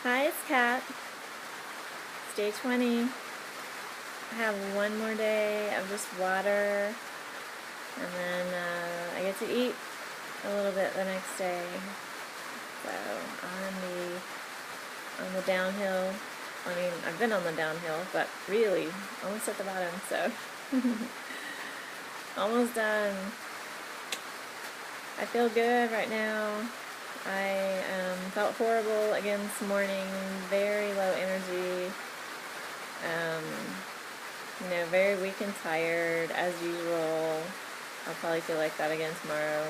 Hi, it's Kat. It's day 20. I have one more day of just water, and then I get to eat a little bit the next day. So on the downhill. I mean, I've been on the downhill, but really almost at the bottom. So almost done. I feel good right now. I felt horrible again this morning, very low energy, very weak and tired as usual. I'll probably feel like that again tomorrow.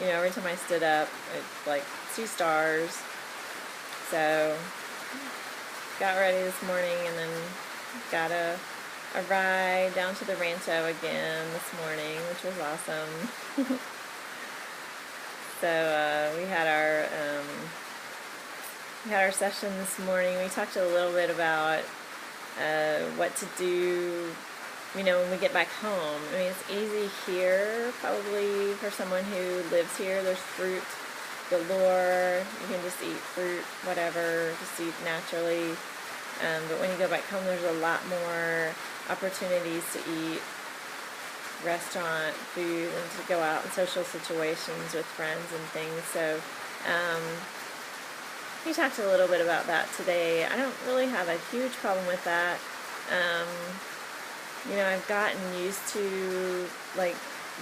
Every time I stood up, it's like 2 stars. So, got ready this morning and then got a ride down to the rancho again this morning, which was awesome. So we had our session this morning. We talked a little bit about what to do, when we get back home. I mean, it's easy here, probably for someone who lives here. There's fruit galore. You can just eat fruit, whatever, just eat naturally. But when you go back home, there's a lot more opportunities to eat restaurant food and to go out in social situations with friends and things. So we talked a little bit about that today. I don't really have a huge problem with that. I've gotten used to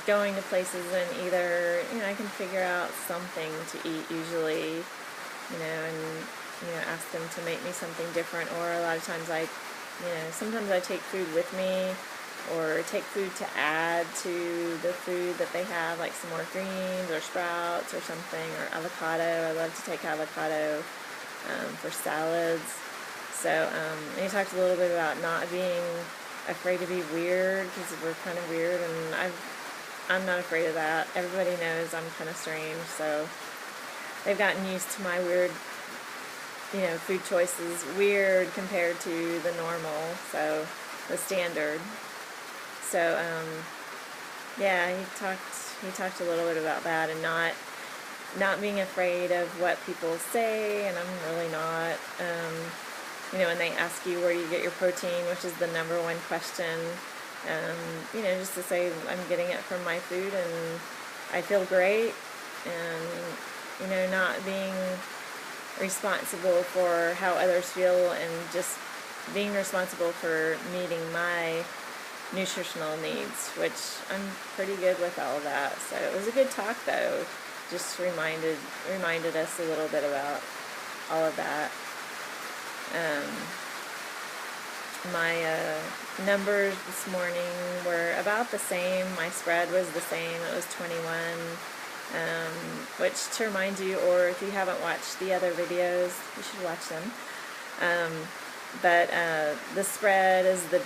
going to places and either I can figure out something to eat usually, and ask them to make me something different, or a lot of times sometimes I take food with me, or take food to add to the food that they have, like some more greens or sprouts or something, or avocado. I love to take avocado for salads. So he talked a little bit about not being afraid to be weird, because we're kind of weird, and I'm not afraid of that. Everybody knows I'm kind of strange, so they've gotten used to my weird food choices, weird compared to the normal, so the standard. So, he talked a little bit about that, and not being afraid of what people say, and I'm really not. When they ask you where you get your protein, which is the number one question, just to say I'm getting it from my food, and I feel great, and, not being responsible for how others feel, and just being responsible for meeting my nutritional needs, which I'm pretty good with all of that. So it was a good talk, though. Just reminded us a little bit about all of that. My numbers this morning were about the same. My spread was the same. It was 21. Which, to remind you, or if you haven't watched the other videos, you should watch them. But the spread is the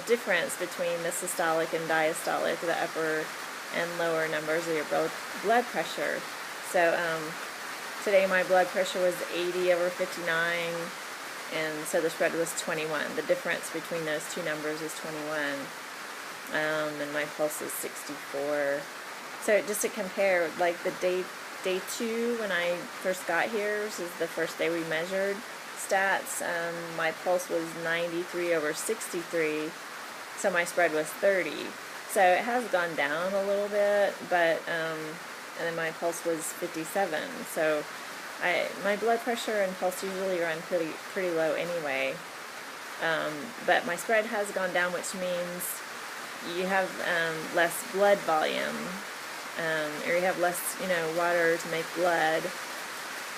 difference between the systolic and diastolic, the upper and lower numbers of your blood pressure. So today my blood pressure was 80/59, and so the spread was 21. The difference between those two numbers is 21, and my pulse is 64. So just to compare, like the day 2 when I first got here, this is the first day we measured stats, my pulse was 93/63, so my spread was 30. So it has gone down a little bit, but and then my pulse was 57. So my blood pressure and pulse usually run pretty low anyway. But my spread has gone down, which means you have less blood volume, or you have less water to make blood,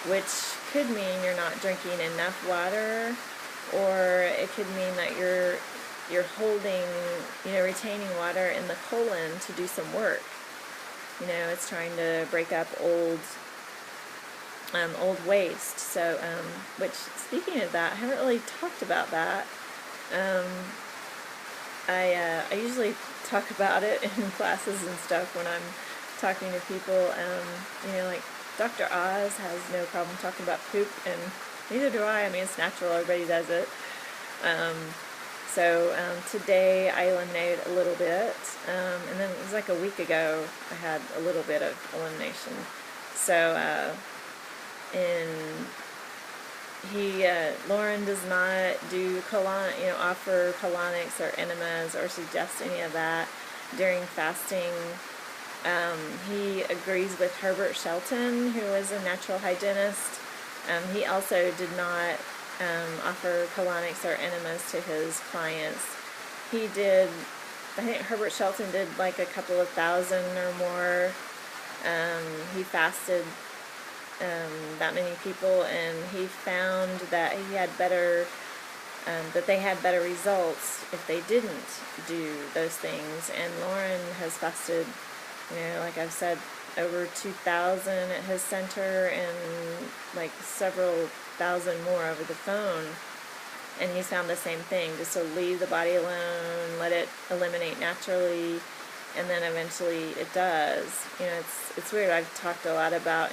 which could mean you're not drinking enough water, or it could mean that you're holding, retaining water in the colon to do some work. It's trying to break up old waste. So, which, speaking of that, I haven't really talked about that. I usually talk about it in classes and stuff when I'm talking to people. Like Dr. Oz has no problem talking about poop, and neither do I. I mean, it's natural. Everybody does it. So today I eliminated a little bit, and then it was like a week ago I had a little bit of elimination. So in Lauren does not do offer colonics or enemas or suggest any of that during fasting. He agrees with Herbert Shelton, who is a natural hygienist. He also did not offer colonics or enemas to his clients. He did, I think Herbert Shelton did like a couple of thousand or more. He fasted that many people, and he found that he had that they had better results if they didn't do those things. And Lauren has fasted, like I've said, over 2,000 at his center and like several thousand more over the phone. And he's found the same thing, just to leave the body alone, let it eliminate naturally, and then eventually it does. It's weird. I've talked a lot about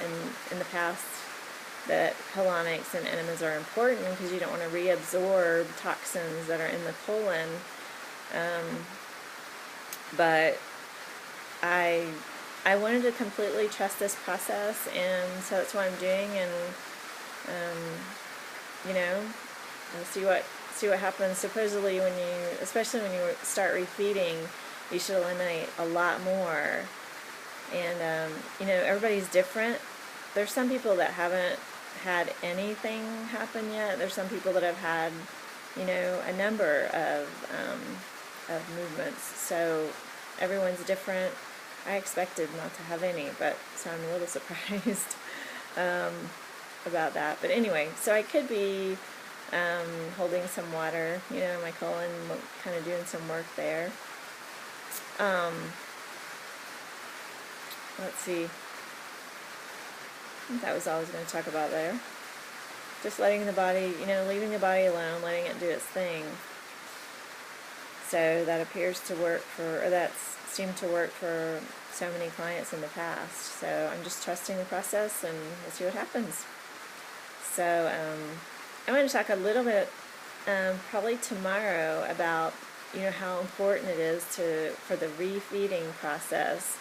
in the past that colonics and enemas are important because you don't want to reabsorb toxins that are in the colon. But I wanted to completely trust this process, and so that's what I'm doing. And and see what happens. Supposedly, especially when you start refeeding, you should eliminate a lot more. And everybody's different. There's some people that haven't had anything happen yet. There's some people that have had, a number of movements. So everyone's different. I expected not to have any, so I'm a little surprised about that. But anyway, so I could be holding some water, my colon, kind of doing some work there. Let's see. That was all I was going to talk about there. Just letting the body, leaving the body alone, letting it do its thing. So that appears to work that's seemed to work for so many clients in the past. So I'm just trusting the process, and we'll see what happens. So I want to talk a little bit, probably tomorrow, about how important it is for the refeeding process.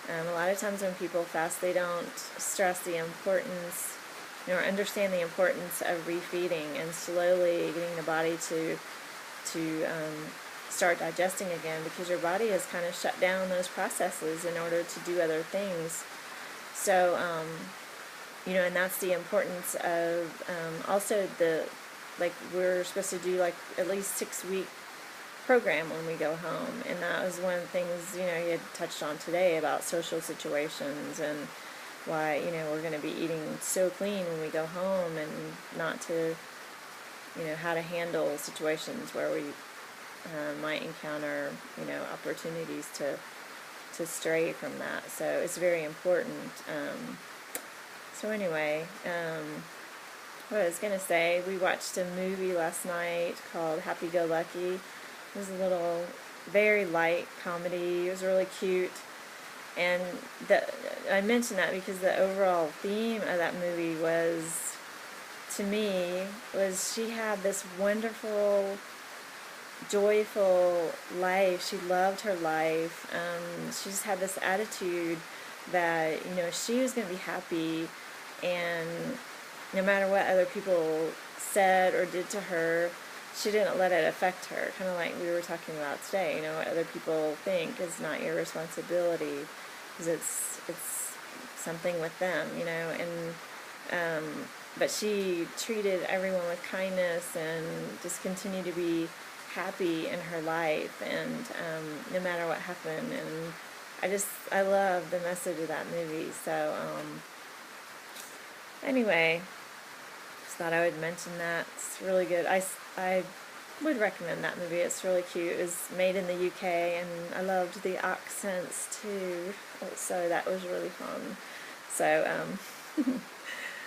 A lot of times when people fast, they don't stress the importance, or understand the importance of refeeding and slowly getting the body to start digesting again, because your body has kind of shut down those processes in order to do other things. So, and that's the importance of also we're supposed to do like at least 6-week program when we go home, and that was one of the things you had touched on today about social situations and why we're going to be eating so clean when we go home, and not to how to handle situations where we might encounter opportunities to stray from that. So it's very important. So anyway, what I was going to say, we watched a movie last night called Happy Go Lucky. It was a little, very light comedy. It was really cute. And I mentioned that because the overall theme of that movie was, to me, she had this wonderful, joyful life. She loved her life. She just had this attitude that, she was going to be happy, and no matter what other people said or did to her, she didn't let it affect her. Kind of like we were talking about today, what other people think is not your responsibility, because it's something with them, and but she treated everyone with kindness and just continued to be happy in her life, and no matter what happened. And I love the message of that movie. So anyway, just thought I would mention that. It's really good. I would recommend that movie. It's really cute. It was made in the UK, and I loved the accents too. So that was really fun. So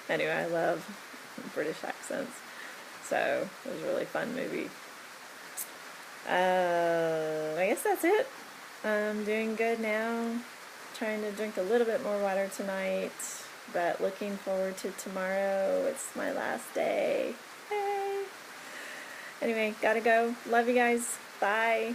anyway, I love British accents. So it was a really fun movie. I guess that's it. I'm doing good now. Trying to drink a little bit more water tonight, but looking forward to tomorrow. It's my last day. Hey. Anyway, gotta go. Love you guys. Bye.